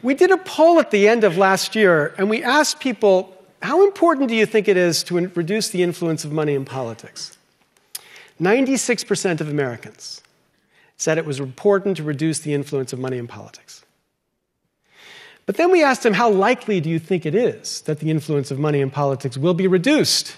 We did a poll at the end of last year, and we asked people, how important do you think it is to reduce the influence of money in politics? 96% of Americans said it was important to reduce the influence of money in politics. But then we asked them, how likely do you think it is that the influence of money in politics will be reduced?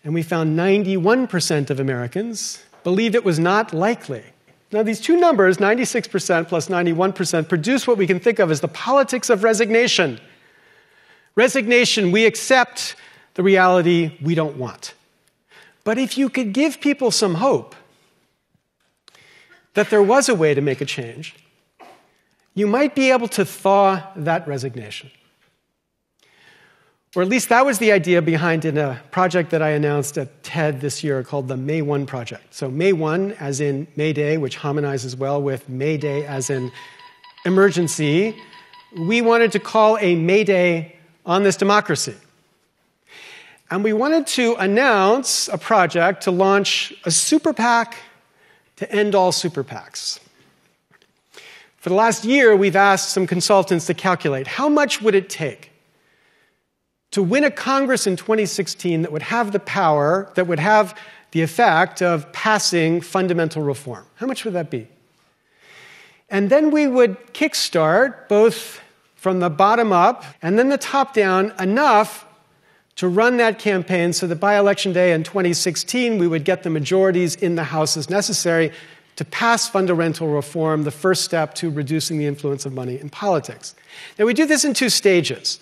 And we found 91% of Americans believed it was not likely. Now, these two numbers, 96% plus 91%, produce what we can think of as the politics of resignation. Resignation, we accept the reality we don't want. But if you could give people some hope that there was a way to make a change, you might be able to thaw that resignation. Or at least that was the idea behind a project that I announced at TED this year called the May 1 Project. So May 1 as in mayday, which harmonizes well with mayday as in emergency. We wanted to call a mayday on this democracy. And we wanted to announce a project to launch a super PAC to end all super PACs. For the last year, we've asked some consultants to calculate how much would it take to win a Congress in 2016 that would have the power, that would have the effect of passing fundamental reform. How much would that be? And then we would kickstart, both from the bottom up and then the top down, enough to run that campaign so that by Election Day in 2016, we would get the majorities in the House as necessary to pass fundamental reform, the first step to reducing the influence of money in politics. Now, we do this in two stages,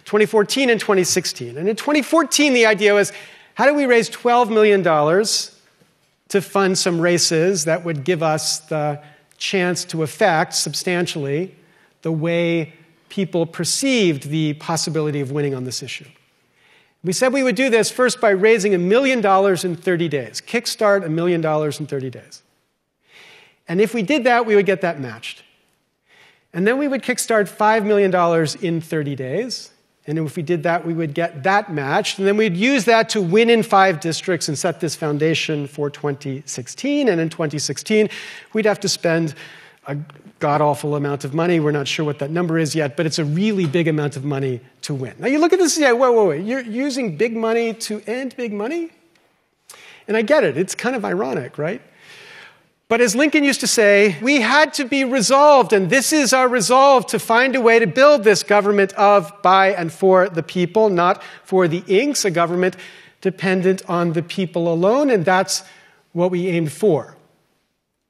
2014 and 2016. And in 2014, the idea was, how do we raise $12 million to fund some races that would give us the chance to affect substantially the way people perceived the possibility of winning on this issue? We said we would do this first by raising $1 million in 30 days. Kickstart $1 million in 30 days. And if we did that, we would get that matched. And then we would kickstart $5 million in 30 days. And if we did that, we would get that matched. And then we'd use that to win in 5 districts and set this foundation for 2016. And in 2016, we'd have to spend a god-awful amount of money. We're not sure what that number is yet, but it's a really big amount of money to win. Now, you look at this and say, wait. You're using big money to end big money? And I get it. It's kind of ironic, right? But as Lincoln used to say, we had to be resolved, and this is our resolve, to find a way to build this government of, by, and for the people, not for the inks, a government dependent on the people alone, and that's what we aimed for.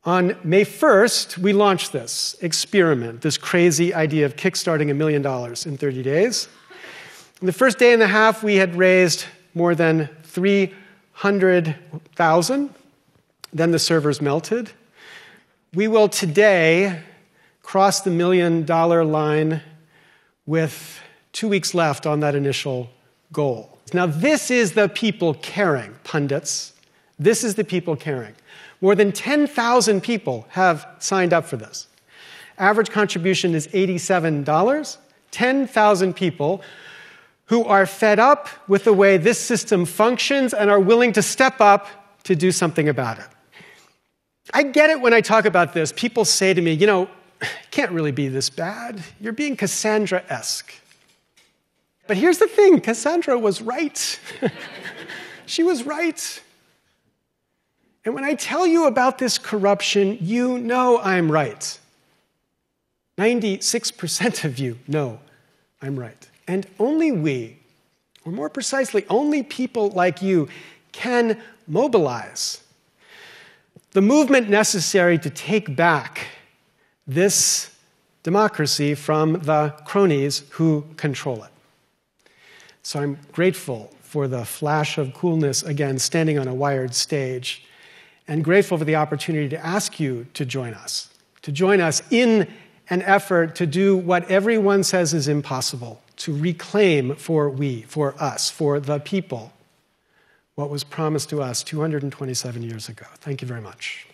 On May 1st, we launched this experiment, this crazy idea of kickstarting $1 million in 30 days. In the first day and a half, we had raised more than $300,000. Then the servers melted. We will today cross the $1 million line with 2 weeks left on that initial goal. Now, this is the people caring, pundits. This is the people caring. More than 10,000 people have signed up for this. Average contribution is $87. 10,000 people who are fed up with the way this system functions and are willing to step up to do something about it. I get it when I talk about this. People say to me, it can't really be this bad. You're being Cassandra-esque. But here's the thing. Cassandra was right. She was right. And when I tell you about this corruption, you know I'm right. 96% of you know I'm right. And only we, or more precisely, only people like you, can mobilize the movement necessary to take back this democracy from the cronies who control it. So I'm grateful for the flash of coolness, again, standing on a wired stage, and grateful for the opportunity to ask you to join us in an effort to do what everyone says is impossible, to reclaim for us, for the people, what was promised to us 227 years ago. Thank you very much.